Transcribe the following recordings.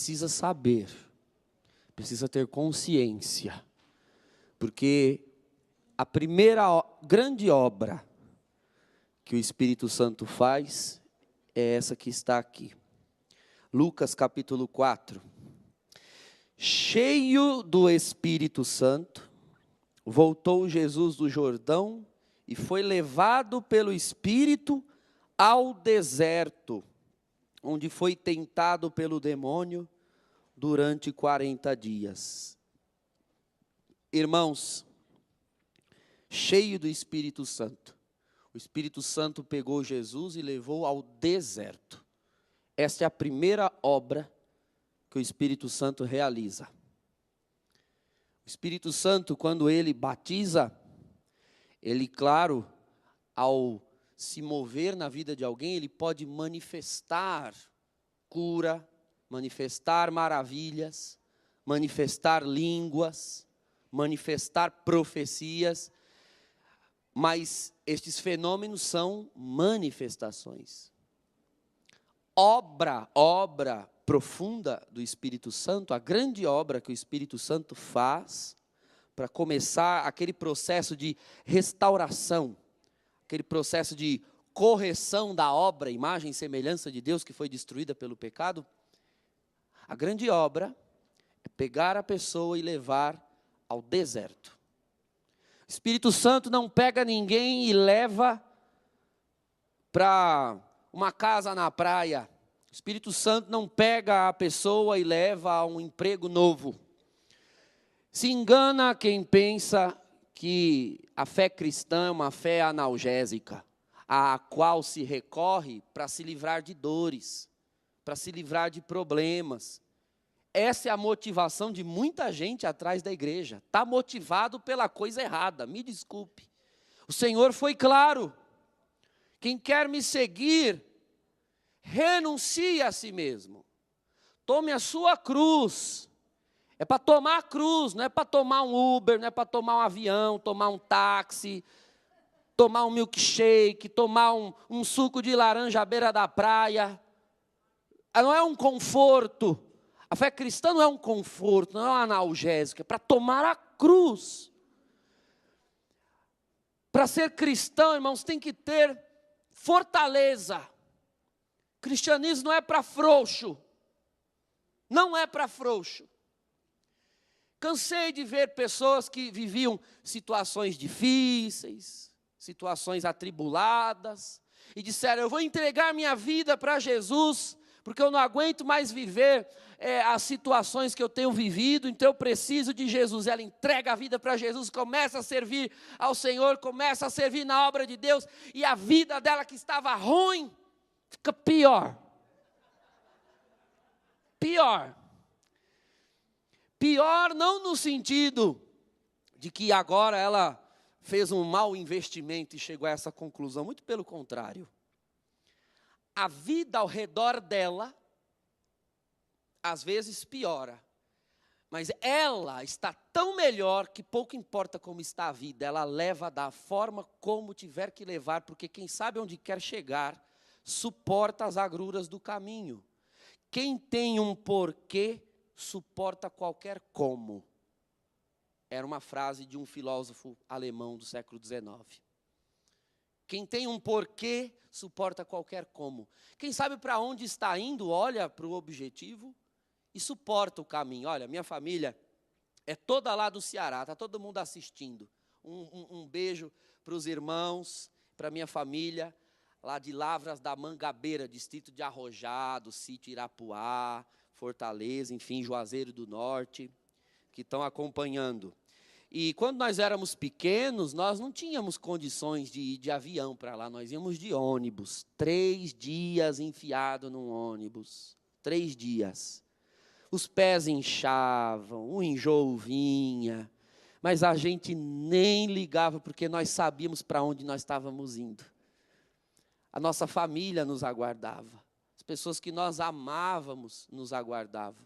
precisa saber, precisa ter consciência, porque a primeira grande obra que o Espírito Santo faz é essa que está aqui. Lucas capítulo 4. Cheio do Espírito Santo, voltou Jesus do Jordão e foi levado pelo Espírito ao deserto, onde foi tentado pelo demônio durante 40 dias. Irmãos, cheio do Espírito Santo, o Espírito Santo pegou Jesus e levou ao deserto. Esta é a primeira obra que o Espírito Santo realiza. O Espírito Santo, quando ele batiza, ele, claro, ao se mover na vida de alguém, ele pode manifestar cura, manifestar maravilhas, manifestar línguas, manifestar profecias, mas estes fenômenos são manifestações. Obra profunda do Espírito Santo, a grande obra que o Espírito Santo faz para começar aquele processo de restauração, aquele processo de correção da obra, imagem e semelhança de Deus que foi destruída pelo pecado. A grande obra é pegar a pessoa e levar ao deserto. O Espírito Santo não pega ninguém e leva para uma casa na praia. O Espírito Santo não pega a pessoa e leva a um emprego novo. Se engana quem pensa que a fé cristã é uma fé analgésica, a qual se recorre para se livrar de dores, para se livrar de problemas. Essa é a motivação de muita gente atrás da igreja. Está motivado pela coisa errada, me desculpe. O Senhor foi claro. Quem quer me seguir, renuncie a si mesmo. Tome a sua cruz. É para tomar a cruz, não é para tomar um Uber, não é para tomar um avião, tomar um táxi, tomar um milkshake, tomar um suco de laranja à beira da praia. Não é um conforto. A fé cristã não é um conforto, não é um analgésico, é para tomar a cruz. Para ser cristão, irmãos, tem que ter fortaleza. Cristianismo não é para frouxo. Não é para frouxo. Cansei de ver pessoas que viviam situações difíceis, situações atribuladas, e disseram, eu vou entregar minha vida para Jesus, porque eu não aguento mais viver as situações que eu tenho vivido, então eu preciso de Jesus. Ela entrega a vida para Jesus, começa a servir ao Senhor, começa a servir na obra de Deus, e a vida dela que estava ruim, fica pior. Pior. Pior não no sentido de que agora ela fez um mau investimento e chegou a essa conclusão, muito pelo contrário. A vida ao redor dela, às vezes piora, mas ela está tão melhor que pouco importa como está a vida, ela leva da forma como tiver que levar, porque quem sabe onde quer chegar, suporta as agruras do caminho. Quem tem um porquê, suporta qualquer como. Era uma frase de um filósofo alemão do século XIX. Quem tem um porquê, suporta qualquer como. Quem sabe para onde está indo, olha para o objetivo e suporta o caminho. Olha, minha família é toda lá do Ceará, está todo mundo assistindo. Um beijo para os irmãos, para a minha família, lá de Lavras da Mangabeira, distrito de Arrojado, sítio Irapuá, Fortaleza, enfim, Juazeiro do Norte, que estão acompanhando. E quando nós éramos pequenos, nós não tínhamos condições de ir de avião para lá, nós íamos de ônibus, 3 dias enfiado num ônibus, 3 dias. Os pés inchavam, o enjoo vinha, mas a gente nem ligava, porque nós sabíamos para onde nós estávamos indo. A nossa família nos aguardava, as pessoas que nós amávamos nos aguardavam.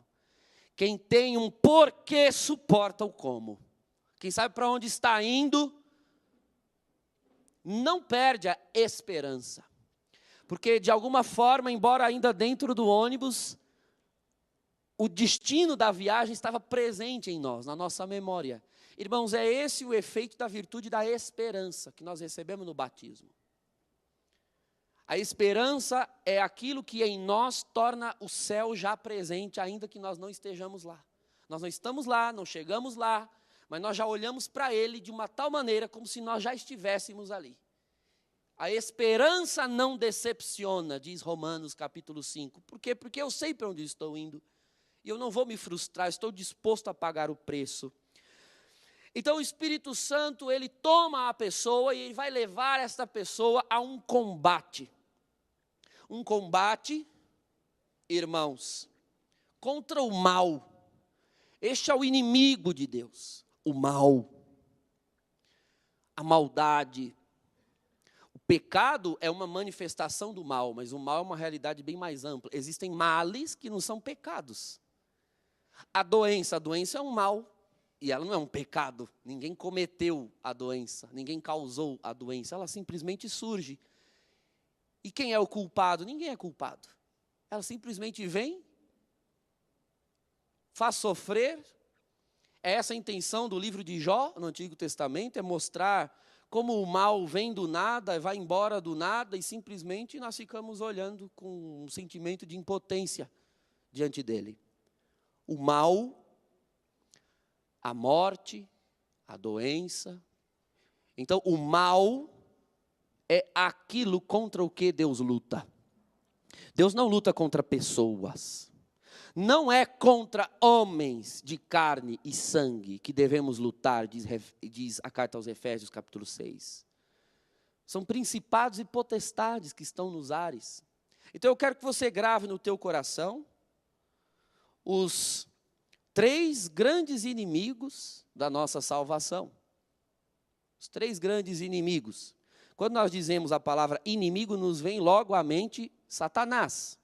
Quem tem um porquê suporta o como. Quem sabe para onde está indo, não perde a esperança. Porque, de alguma forma, embora ainda dentro do ônibus, o destino da viagem estava presente em nós, na nossa memória. Irmãos, é esse o efeito da virtude da esperança que nós recebemos no batismo. A esperança é aquilo que em nós torna o céu já presente, ainda que nós não estejamos lá. Nós não estamos lá, não chegamos lá, mas nós já olhamos para ele de uma tal maneira como se nós já estivéssemos ali. A esperança não decepciona, diz Romanos capítulo 5. Por quê? Porque eu sei para onde estou indo. E eu não vou me frustrar, estou disposto a pagar o preço. Então o Espírito Santo, ele toma a pessoa e ele vai levar esta pessoa a um combate. Um combate, irmãos, contra o mal. Este é o inimigo de Deus, o mal, a maldade. O pecado é uma manifestação do mal, mas o mal é uma realidade bem mais ampla. Existem males que não são pecados. A doença é um mal. E ela não é um pecado, ninguém cometeu a doença, ninguém causou a doença, ela simplesmente surge. E quem é o culpado? Ninguém é culpado. Ela simplesmente vem, faz sofrer. É essa a intenção do livro de Jó, no Antigo Testamento, é mostrar como o mal vem do nada, vai embora do nada, e simplesmente nós ficamos olhando com um sentimento de impotência diante dele. O mal, a morte, a doença. Então, o mal é aquilo contra o que Deus luta. Deus não luta contra pessoas. Não é contra homens de carne e sangue que devemos lutar, diz a carta aos Efésios, capítulo 6. São principados e potestades que estão nos ares. Então, eu quero que você grave no teu coração os 3 grandes inimigos da nossa salvação. Os 3 grandes inimigos. Quando nós dizemos a palavra inimigo, nos vem logo à mente Satanás.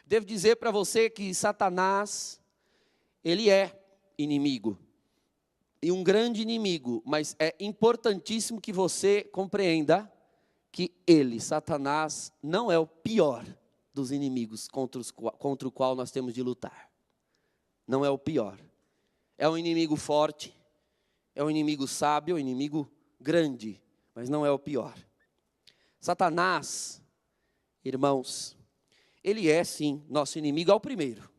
Devo dizer para você que Satanás, ele é inimigo. E um grande inimigo, mas é importantíssimo que você compreenda que ele, Satanás, não é o pior dos inimigos contra o qual nós temos de lutar. Não é o pior. É um inimigo forte, é um inimigo sábio, é um inimigo grande, mas não é o pior. Satanás, irmãos, ele é sim nosso inimigo, é o primeiro.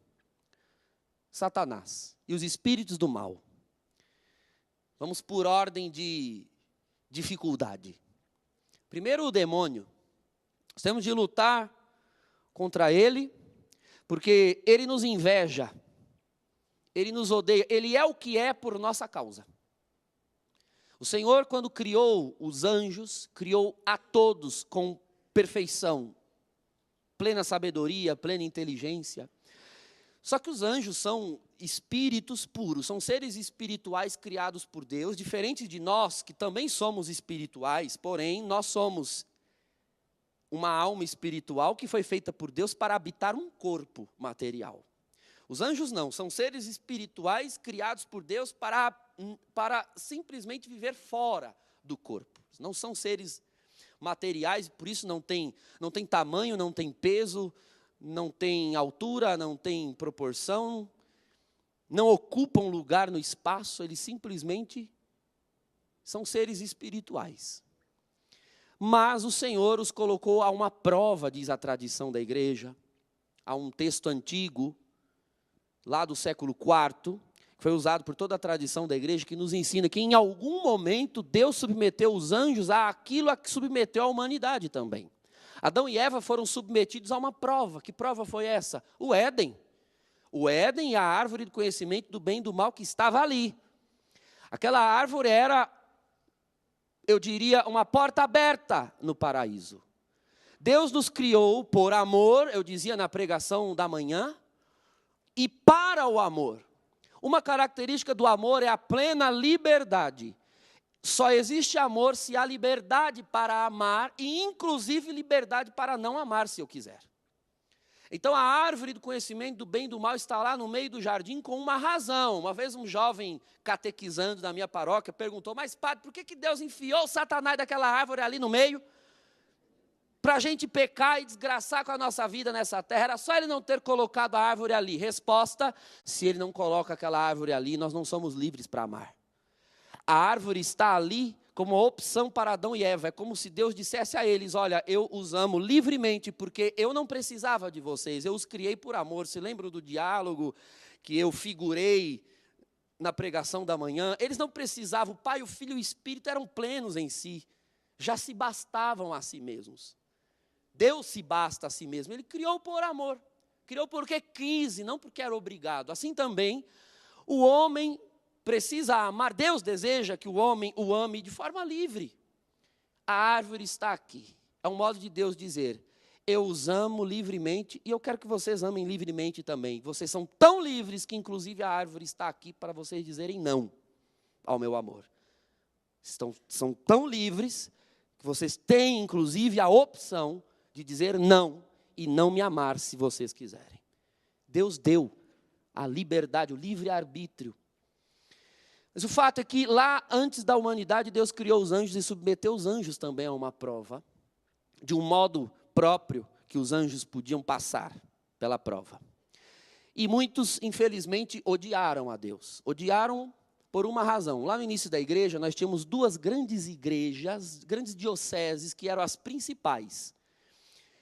Satanás e os espíritos do mal. Vamos por ordem de dificuldade. Primeiro o demônio. Nós temos de lutar contra ele, porque ele nos inveja. Ele nos odeia, ele é o que é por nossa causa. O Senhor, quando criou os anjos, criou a todos com perfeição, plena sabedoria, plena inteligência. Só que os anjos são espíritos puros, são seres espirituais criados por Deus, diferentes de nós, que também somos espirituais, porém, nós somos uma alma espiritual que foi feita por Deus para habitar um corpo material. Os anjos não, são seres espirituais criados por Deus para simplesmente viver fora do corpo. Não são seres materiais, por isso não tem tamanho, não tem peso, não tem altura, não tem proporção, não ocupam lugar no espaço, eles simplesmente são seres espirituais. Mas o Senhor os colocou a uma prova, diz a tradição da igreja, há um texto antigo, lá do século IV, que foi usado por toda a tradição da igreja, que nos ensina que em algum momento Deus submeteu os anjos àquilo a que submeteu a humanidade também. Adão e Eva foram submetidos a uma prova. Que prova foi essa? O Éden. O Éden e a árvore do conhecimento do bem e do mal que estava ali. Aquela árvore era, eu diria, uma porta aberta no paraíso. Deus nos criou por amor, eu dizia na pregação da manhã, e para o amor. Uma característica do amor é a plena liberdade. Só existe amor se há liberdade para amar e, inclusive, liberdade para não amar, se eu quiser. Então, a árvore do conhecimento do bem e do mal está lá no meio do jardim com uma razão. Uma vez um jovem catequizando na minha paróquia perguntou, mas padre, por que Deus enfiou Satanás daquela árvore ali no meio? para a gente pecar e desgraçar com a nossa vida nessa terra, era só ele não ter colocado a árvore ali. Resposta: se ele não coloca aquela árvore ali, nós não somos livres para amar. A árvore está ali como uma opção para Adão e Eva. É como se Deus dissesse a eles: olha, eu os amo livremente, porque eu não precisava de vocês, eu os criei por amor. Se lembram do diálogo que eu figurei na pregação da manhã? Eles não precisavam, o Pai, o Filho e o Espírito eram plenos em si, já se bastavam a si mesmos. Deus se basta a si mesmo, ele criou por amor, criou porque quis e não porque era obrigado. Assim também, o homem precisa amar. Deus deseja que o homem o ame de forma livre. A árvore está aqui. É um modo de Deus dizer: eu os amo livremente e eu quero que vocês amem livremente também. Vocês são tão livres que inclusive a árvore está aqui para vocês dizerem não ao meu amor. São tão livres que vocês têm inclusive a opção de dizer não e não me amar se vocês quiserem. Deus deu a liberdade, o livre-arbítrio. Mas o fato é que lá antes da humanidade, Deus criou os anjos e submeteu os anjos também a uma prova, de um modo próprio que os anjos podiam passar pela prova. E muitos, infelizmente, odiaram a Deus. Odiaram por uma razão. Lá no início da igreja, nós tínhamos duas grandes igrejas, grandes dioceses, que eram as principais.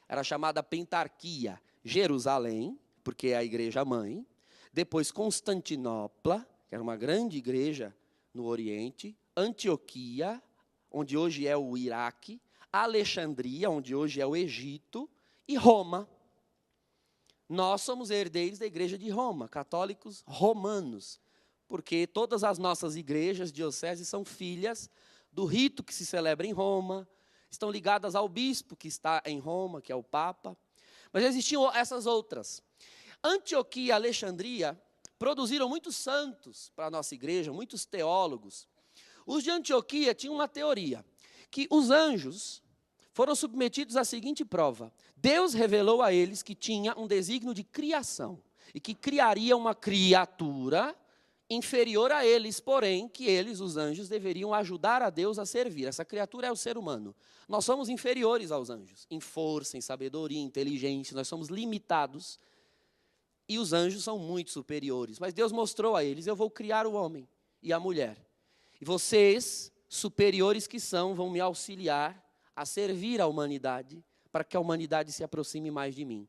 Era chamada Pentarquia, Jerusalém, porque é a igreja mãe. Depois Constantinopla, que era uma grande igreja no Oriente. Antioquia, onde hoje é o Iraque. Alexandria, onde hoje é o Egito. E Roma. Nós somos herdeiros da igreja de Roma, católicos romanos. Porque todas as nossas igrejas, dioceses, são filhas do rito que se celebra em Roma, estão ligadas ao bispo que está em Roma, que é o Papa. Mas existiam essas outras. Antioquia e Alexandria produziram muitos santos para a nossa igreja, muitos teólogos. Os de Antioquia tinham uma teoria, que os anjos foram submetidos à seguinte prova: Deus revelou a eles que tinha um desígnio de criação, e que criaria uma criatura inferior a eles, porém, que eles, os anjos, deveriam ajudar a Deus a servir. Essa criatura é o ser humano. Nós somos inferiores aos anjos, em força, em sabedoria, em inteligência, nós somos limitados, e os anjos são muito superiores. Mas Deus mostrou a eles: eu vou criar o homem e a mulher, e vocês, superiores que são, vão me auxiliar a servir a humanidade, para que a humanidade se aproxime mais de mim.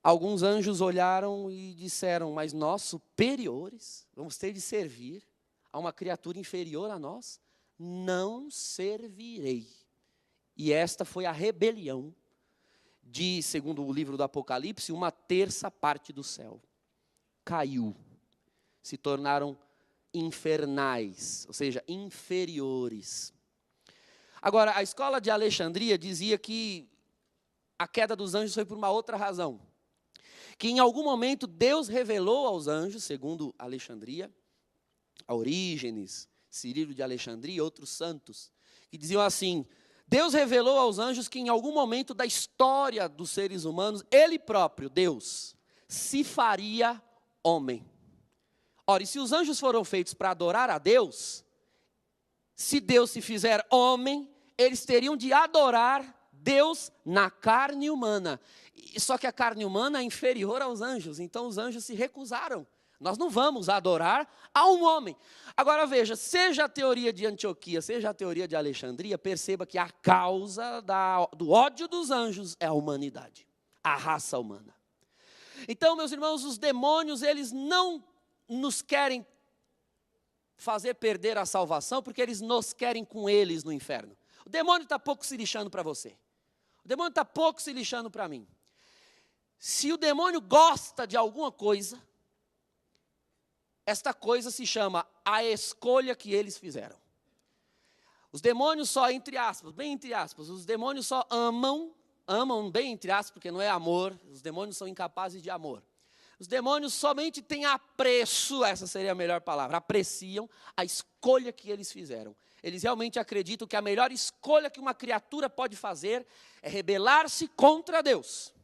Alguns anjos olharam e disseram: mas nós, superiores, vamos ter de servir a uma criatura inferior a nós? Não servirei. E esta foi a rebelião de, segundo o livro do Apocalipse, 1/3 do céu. Caiu. Se tornaram infernais, ou seja, inferiores. Agora, a escola de Alexandria dizia que a queda dos anjos foi por uma outra razão. Que em algum momento Deus revelou aos anjos, segundo Alexandria, a Orígenes, Cirilo de Alexandria e outros santos, que diziam assim: Deus revelou aos anjos que em algum momento da história dos seres humanos, Ele próprio, Deus, se faria homem. Ora, e se os anjos foram feitos para adorar a Deus, se Deus se fizer homem, eles teriam de adorar Deus na carne humana. Só que a carne humana é inferior aos anjos, então os anjos se recusaram. Nós não vamos adorar a um homem. Agora veja, seja a teoria de Antioquia, seja a teoria de Alexandria, perceba que a causa do ódio dos anjos é a humanidade, a raça humana. Então, meus irmãos, os demônios, eles não nos querem fazer perder a salvação, porque eles nos querem com eles no inferno. O demônio está pouco se lixando para você. O demônio está pouco se lixando para mim. Se o demônio gosta de alguma coisa, esta coisa se chama a escolha que eles fizeram. Os demônios só, entre aspas, bem entre aspas, os demônios só amam bem entre aspas, porque não é amor, os demônios são incapazes de amor. Os demônios somente têm apreço, essa seria a melhor palavra, apreciam a escolha que eles fizeram. Eles realmente acreditam que a melhor escolha que uma criatura pode fazer é rebelar-se contra Deus.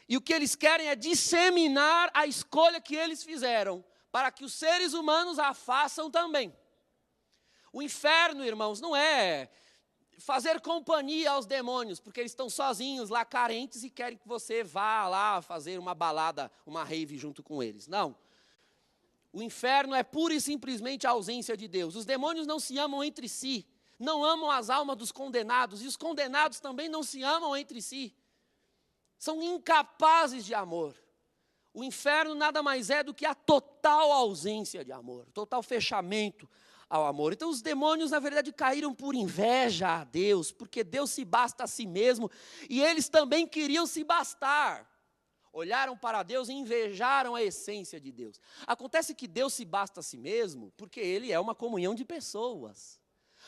E o que eles querem é disseminar a escolha que eles fizeram, para que os seres humanos a façam também. O inferno, irmãos, não é fazer companhia aos demônios, porque eles estão sozinhos lá, carentes, e querem que você vá lá fazer uma balada, uma rave junto com eles. Não. O inferno é pura e simplesmente a ausência de Deus. Os demônios não se amam entre si, não amam as almas dos condenados, e os condenados também não se amam entre si. São incapazes de amor. O inferno nada mais é do que a total ausência de amor, total fechamento ao amor. Então os demônios, na verdade, caíram por inveja a Deus, porque Deus se basta a si mesmo, e eles também queriam se bastar. Olharam para Deus e invejaram a essência de Deus. Acontece que Deus se basta a si mesmo, porque Ele é uma comunhão de pessoas.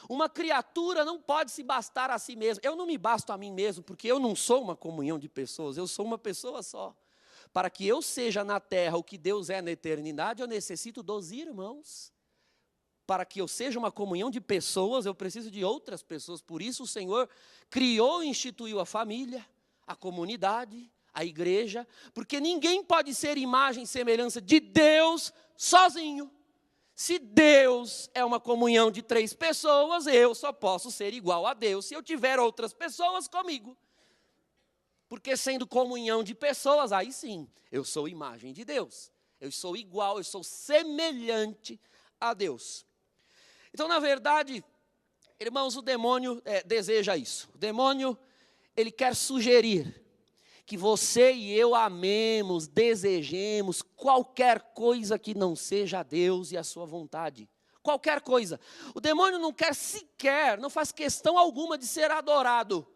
Uma criatura não pode se bastar a si mesmo. Eu não me basto a mim mesmo, porque eu não sou uma comunhão de pessoas, eu sou uma pessoa só. Para que eu seja na terra o que Deus é na eternidade, eu necessito dos irmãos. Para que eu seja uma comunhão de pessoas, eu preciso de outras pessoas. Por isso o Senhor criou e instituiu a família, a comunidade, a igreja, porque ninguém pode ser imagem e semelhança de Deus sozinho. Se Deus é uma comunhão de 3 pessoas, eu só posso ser igual a Deus se eu tiver outras pessoas comigo. Porque sendo comunhão de pessoas, aí sim, eu sou imagem de Deus. Eu sou igual, eu sou semelhante a Deus. Então, na verdade, irmãos, o demônio deseja isso. O demônio, ele quer sugerir que você e eu amemos, desejemos qualquer coisa que não seja Deus e a sua vontade. Qualquer coisa. O demônio não quer sequer, não faz questão alguma de ser adorado.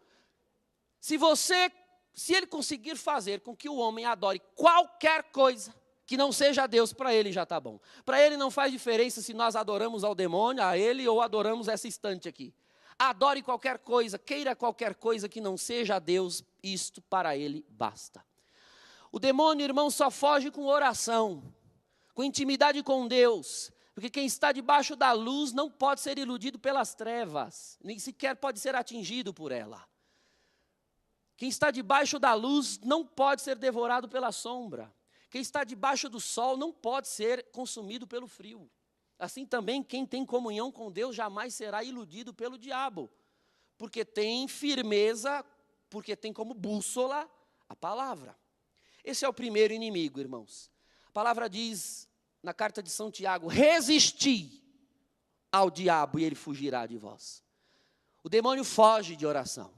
Se ele conseguir fazer com que o homem adore qualquer coisa que não seja Deus, para ele já está bom. Para ele não faz diferença se nós adoramos ao demônio, a ele, ou adoramos essa estante aqui. Adore qualquer coisa, queira qualquer coisa que não seja Deus, isto para ele basta. O demônio, irmão, só foge com oração, com intimidade com Deus, porque quem está debaixo da luz não pode ser iludido pelas trevas, nem sequer pode ser atingido por ela. Quem está debaixo da luz não pode ser devorado pela sombra. Quem está debaixo do sol não pode ser consumido pelo frio. Assim também, quem tem comunhão com Deus jamais será iludido pelo diabo, porque tem firmeza, porque tem como bússola a palavra. Esse é o primeiro inimigo, irmãos. A palavra diz, na carta de São Tiago, resisti ao diabo e ele fugirá de vós. O demônio foge de oração.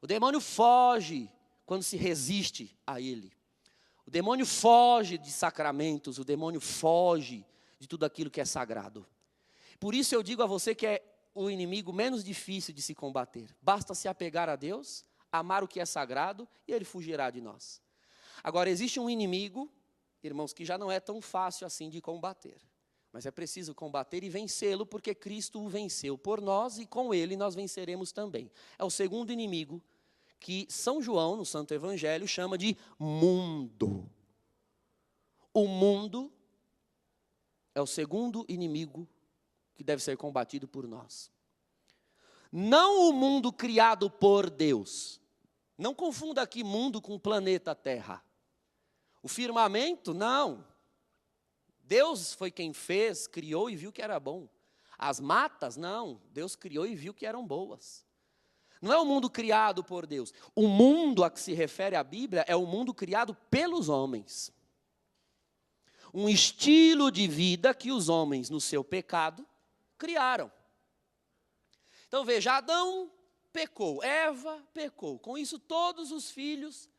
O demônio foge quando se resiste a ele. O demônio foge de sacramentos, o demônio foge de tudo aquilo que é sagrado. Por isso eu digo a você que é o inimigo menos difícil de se combater. Basta se apegar a Deus, amar o que é sagrado e ele fugirá de nós. Agora, existe um inimigo, irmãos, que já não é tão fácil assim de combater. Mas é preciso combater e vencê-lo, porque Cristo o venceu por nós e com ele nós venceremos também. É o segundo inimigo que São João, no Santo Evangelho, chama de mundo. O mundo é o segundo inimigo que deve ser combatido por nós. Não o mundo criado por Deus. Não confunda aqui mundo com o planeta Terra. O firmamento, não. Deus foi quem fez, criou e viu que era bom. As matas, não. Deus criou e viu que eram boas. Não é o mundo criado por Deus. O mundo a que se refere a Bíblia é o mundo criado pelos homens. Um estilo de vida que os homens, no seu pecado, criaram. Então veja, Adão pecou, Eva pecou. Com isso, todos os filhos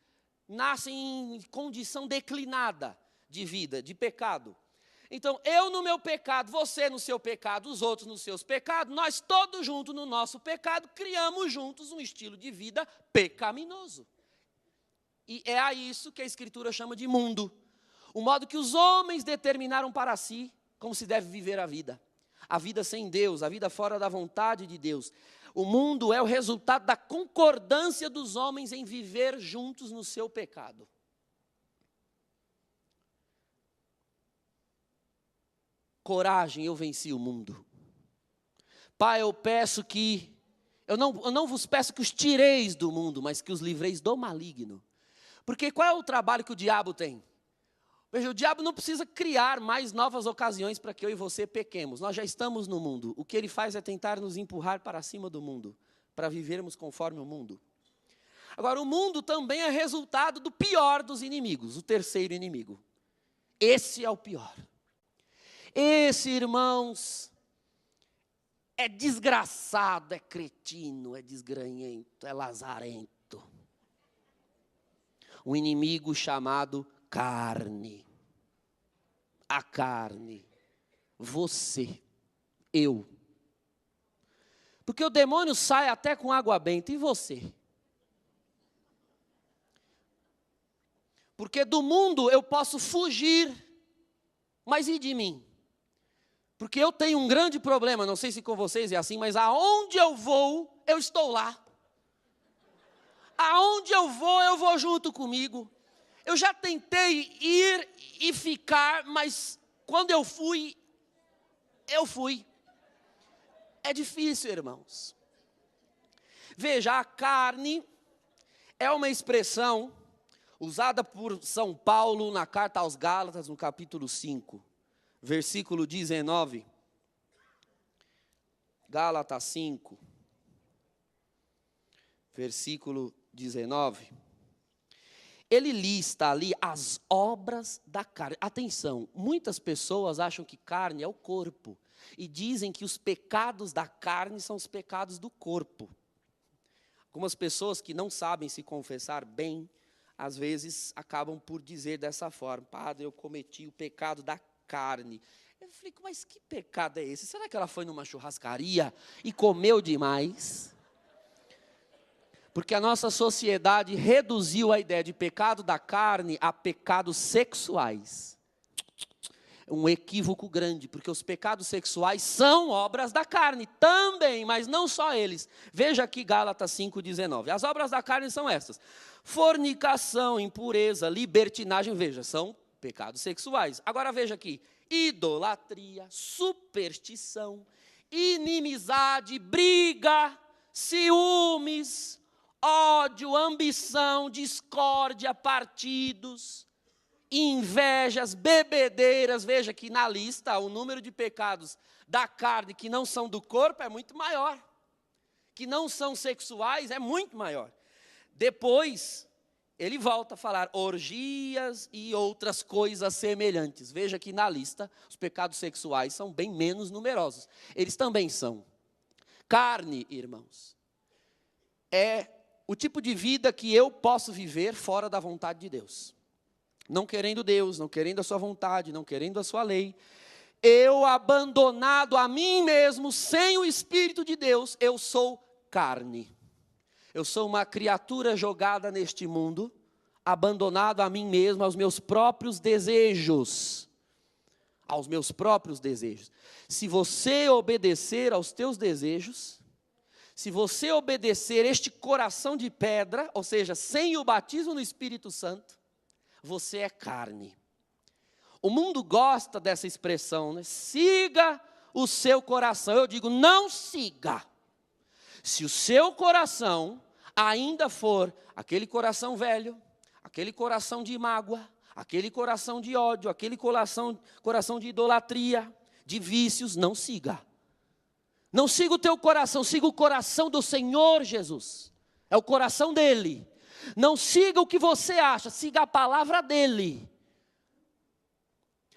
nascem em condição declinada de vida, de pecado. Então, eu no meu pecado, você no seu pecado, os outros nos seus pecados, nós todos juntos no nosso pecado, criamos juntos um estilo de vida pecaminoso. E é a isso que a Escritura chama de mundo. O modo que os homens determinaram para si como se deve viver a vida. A vida sem Deus, a vida fora da vontade de Deus. O mundo é o resultado da concordância dos homens em viver juntos no seu pecado. Coragem, eu venci o mundo. Pai, eu peço que, eu não vos peço que os tireis do mundo, mas que os livreis do maligno. Porque qual é o trabalho que o diabo tem? Veja, o diabo não precisa criar mais novas ocasiões para que eu e você pequemos. Nós já estamos no mundo. O que ele faz é tentar nos empurrar para cima do mundo, para vivermos conforme o mundo. Agora, o mundo também é resultado do pior dos inimigos, o terceiro inimigo. Esse é o pior. Esse, irmãos, é desgraçado, é cretino, é desgranhento, é lazarento. Um inimigo chamado carne. A carne. Você. Eu. Porque o demônio sai até com água benta. E você? Porque do mundo eu posso fugir, mas e de mim? Porque eu tenho um grande problema, não sei se com vocês é assim, mas aonde eu vou, eu estou lá. Aonde eu vou junto comigo. Eu já tentei ir e ficar, mas quando eu fui, eu fui. É difícil, irmãos. Veja, a carne é uma expressão usada por São Paulo na carta aos Gálatas, no capítulo 5, versículo 19. Gálatas 5, versículo 19. Ele lista ali as obras da carne. Atenção, muitas pessoas acham que carne é o corpo e dizem que os pecados da carne são os pecados do corpo. Algumas pessoas que não sabem se confessar bem, às vezes acabam por dizer dessa forma: padre, eu cometi o pecado da carne. Eu falei, mas que pecado é esse? Será que ela foi numa churrascaria e comeu demais? Porque a nossa sociedade reduziu a ideia de pecado da carne a pecados sexuais. Um equívoco grande, porque os pecados sexuais são obras da carne também, mas não só eles. Veja aqui Gálatas 5,19. As obras da carne são essas: fornicação, impureza, libertinagem, veja, são pecados sexuais. Agora veja aqui: idolatria, superstição, inimizade, briga, ciúmes, ódio, ambição, discórdia, partidos, invejas, bebedeiras. Veja que na lista o número de pecados da carne que não são do corpo é muito maior, que não são sexuais é muito maior. Depois ele volta a falar orgias e outras coisas semelhantes. Veja que na lista os pecados sexuais são bem menos numerosos. Eles também são. Carne, irmãos, é o tipo de vida que eu posso viver fora da vontade de Deus. Não querendo Deus, não querendo a sua vontade, não querendo a sua lei. Eu, abandonado a mim mesmo, sem o Espírito de Deus, eu sou carne. Eu sou uma criatura jogada neste mundo, abandonado a mim mesmo, aos meus próprios desejos. Aos meus próprios desejos. Se você obedecer aos teus desejos, se você obedecer este coração de pedra, ou seja, sem o batismo no Espírito Santo, você é carne. O mundo gosta dessa expressão, né? Siga o seu coração. Eu digo, não siga. Se o seu coração ainda for aquele coração velho, aquele coração de mágoa, aquele coração de ódio, aquele coração de idolatria, de vícios, não siga. Não siga o teu coração, siga o coração do Senhor Jesus. É o coração dele. Não siga o que você acha, siga a palavra dele.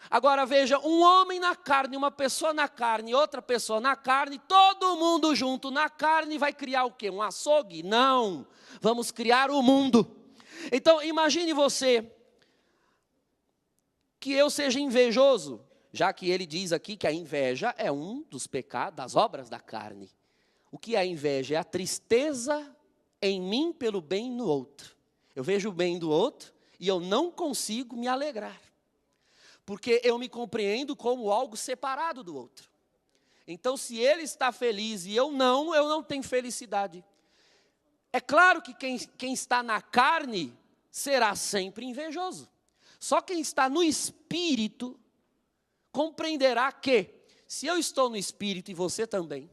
Agora veja, um homem na carne, uma pessoa na carne, outra pessoa na carne, todo mundo junto na carne vai criar o quê? Um açougue? Não, vamos criar o mundo. Então imagine você, que eu seja invejoso, já que ele diz aqui que a inveja é um dos pecados, das obras da carne. O que é a inveja? É a tristeza em mim pelo bem no outro. Eu vejo o bem do outro e eu não consigo me alegrar. Porque eu me compreendo como algo separado do outro. Então, se ele está feliz e eu não tenho felicidade. É claro que quem está na carne será sempre invejoso. Só quem está no Espírito compreenderá que, se eu estou no Espírito e você também,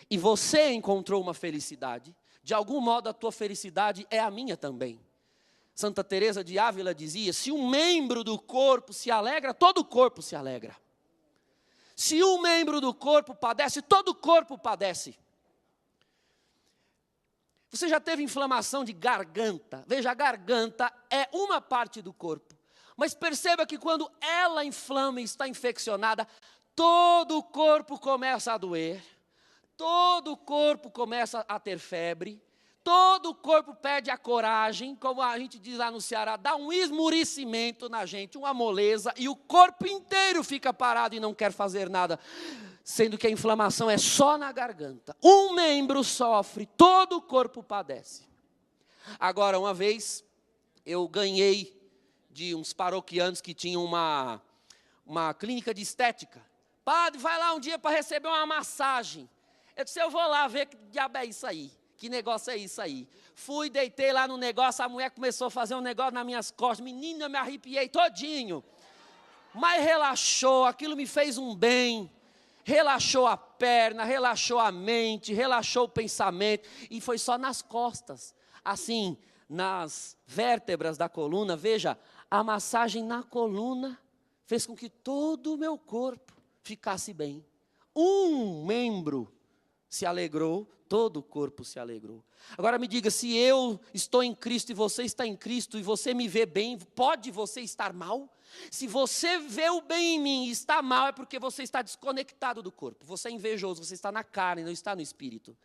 e você encontrou uma felicidade, de algum modo a tua felicidade é a minha também. Santa Teresa de Ávila dizia, se um membro do corpo se alegra, todo o corpo se alegra. Se um membro do corpo padece, todo o corpo padece. Você já teve inflamação de garganta? Veja, a garganta é uma parte do corpo. Mas perceba que quando ela inflama e está infeccionada, todo o corpo começa a doer, todo o corpo começa a ter febre, todo o corpo perde a coragem, como a gente diz lá no Ceará, dá um esmurecimento na gente, uma moleza, e o corpo inteiro fica parado e não quer fazer nada. Sendo que a inflamação é só na garganta. Um membro sofre, todo o corpo padece. Agora, uma vez, eu ganhei de uns paroquianos que tinham uma clínica de estética. Padre, vai lá um dia para receber uma massagem. Eu disse, eu vou lá ver que diabo é isso aí. Que negócio é isso aí? Fui, deitei lá no negócio, a mulher começou a fazer um negócio nas minhas costas. Menina, eu me arrepiei todinho. Mas relaxou, aquilo me fez um bem. Relaxou a perna, relaxou a mente, relaxou o pensamento, e foi só nas costas, assim, nas vértebras da coluna. Veja, a massagem na coluna fez com que todo o meu corpo ficasse bem. Um membro se alegrou, todo o corpo se alegrou. Agora me diga, se eu estou em Cristo e você está em Cristo, e você me vê bem, pode você estar mal? Se você vê o bem em mim e está mal, é porque você está desconectado do corpo. Você é invejoso, você está na carne, não está no espírito.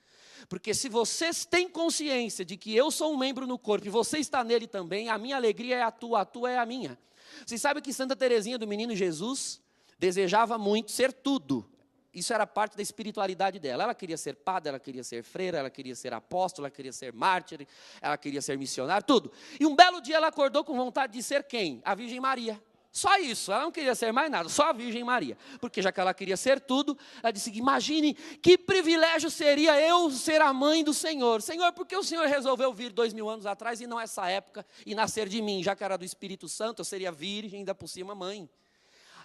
Porque se você tem consciência de que eu sou um membro no corpo e você está nele também, a minha alegria é a tua é a minha. Você sabe que Santa Teresinha do Menino Jesus desejava muito ser tudo. Isso era parte da espiritualidade dela. Ela queria ser padre, ela queria ser freira, ela queria ser apóstola, ela queria ser mártir, ela queria ser missionária, tudo. E um belo dia ela acordou com vontade de ser quem? A Virgem Maria. Só isso, ela não queria ser mais nada, só a Virgem Maria. Porque já que ela queria ser tudo, ela disse, imagine que privilégio seria eu ser a mãe do Senhor. Senhor, por que o Senhor resolveu vir 2000 anos atrás e não essa época e nascer de mim? Já que era do Espírito Santo, eu seria virgem, ainda por cima mãe.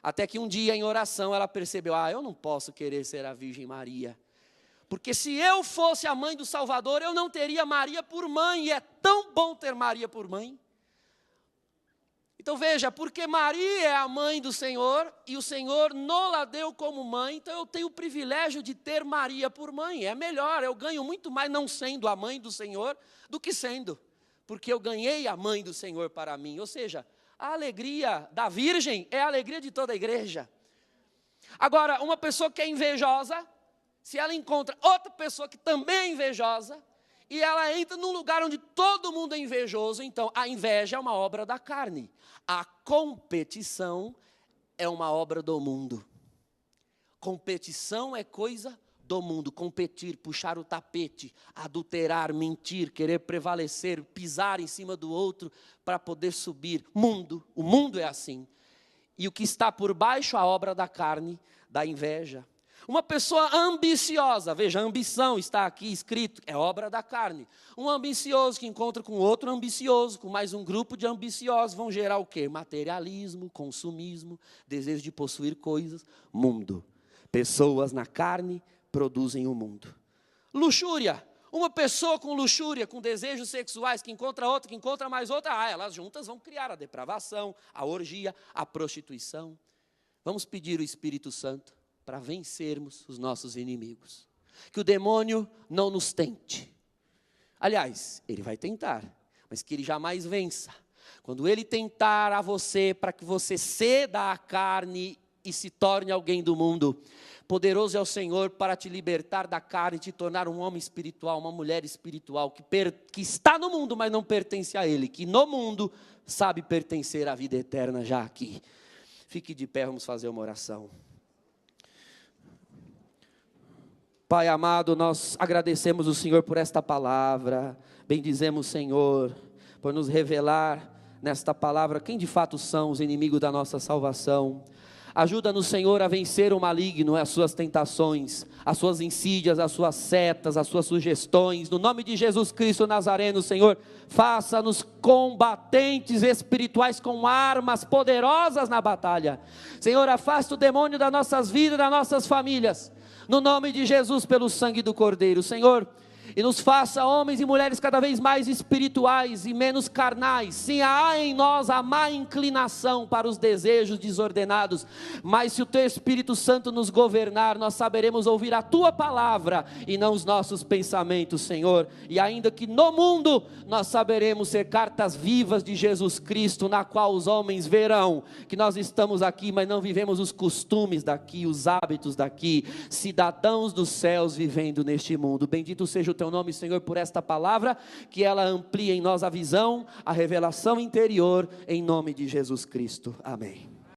Até que um dia em oração ela percebeu, eu não posso querer ser a Virgem Maria. Porque se eu fosse a mãe do Salvador, eu não teria Maria por mãe, e é tão bom ter Maria por mãe. Então veja, porque Maria é a mãe do Senhor, e o Senhor não deu como mãe, então eu tenho o privilégio de ter Maria por mãe. É melhor, eu ganho muito mais não sendo a mãe do Senhor, do que sendo. Porque eu ganhei a mãe do Senhor para mim. Ou seja, a alegria da Virgem é a alegria de toda a igreja. Agora, uma pessoa que é invejosa, se ela encontra outra pessoa que também é invejosa, e ela entra num lugar onde todo mundo é invejoso, então a inveja é uma obra da carne. A competição é uma obra do mundo. Competição é coisa do mundo. Competir, puxar o tapete, adulterar, mentir, querer prevalecer, pisar em cima do outro para poder subir. O mundo é assim. E o que está por baixo, a obra da carne, da inveja. Uma pessoa ambiciosa, veja, a ambição está aqui escrito, é obra da carne. Um ambicioso que encontra com outro ambicioso, com mais um grupo de ambiciosos, vão gerar o quê? Materialismo, consumismo, desejo de possuir coisas, mundo. Pessoas na carne produzem o mundo. Luxúria, uma pessoa com luxúria, com desejos sexuais, que encontra outra, que encontra mais outra, elas juntas vão criar a depravação, a orgia, a prostituição. Vamos pedir o Espírito Santo para vencermos os nossos inimigos. Que o demônio não nos tente. Aliás, ele vai tentar, mas que ele jamais vença. Quando ele tentar a você, para que você ceda à carne e se torne alguém do mundo, poderoso é o Senhor para te libertar da carne e te tornar um homem espiritual, uma mulher espiritual, que está no mundo, mas não pertence a ele, que no mundo sabe pertencer à vida eterna já aqui. Fique de pé, vamos fazer uma oração. Pai amado, nós agradecemos o Senhor por esta palavra, bendizemos o Senhor por nos revelar nesta palavra quem de fato são os inimigos da nossa salvação. Ajuda-nos, Senhor, a vencer o maligno, as suas tentações, as suas insídias, as suas setas, as suas sugestões. No nome de Jesus Cristo Nazareno, Senhor, faça-nos combatentes espirituais com armas poderosas na batalha. Senhor, afasta o demônio das nossas vidas, das nossas famílias. No nome de Jesus, pelo sangue do Cordeiro. Senhor, e nos faça homens e mulheres cada vez mais espirituais e menos carnais. Sim, há em nós a má inclinação para os desejos desordenados, mas se o Teu Espírito Santo nos governar, nós saberemos ouvir a Tua palavra e não os nossos pensamentos, Senhor. E ainda que no mundo nós saberemos ser cartas vivas de Jesus Cristo, na qual os homens verão que nós estamos aqui, mas não vivemos os costumes daqui, os hábitos daqui, cidadãos dos céus vivendo neste mundo. Bendito seja o Teu nome, Senhor, por esta palavra, que ela amplie em nós a visão, a revelação interior, em nome de Jesus Cristo. Amém.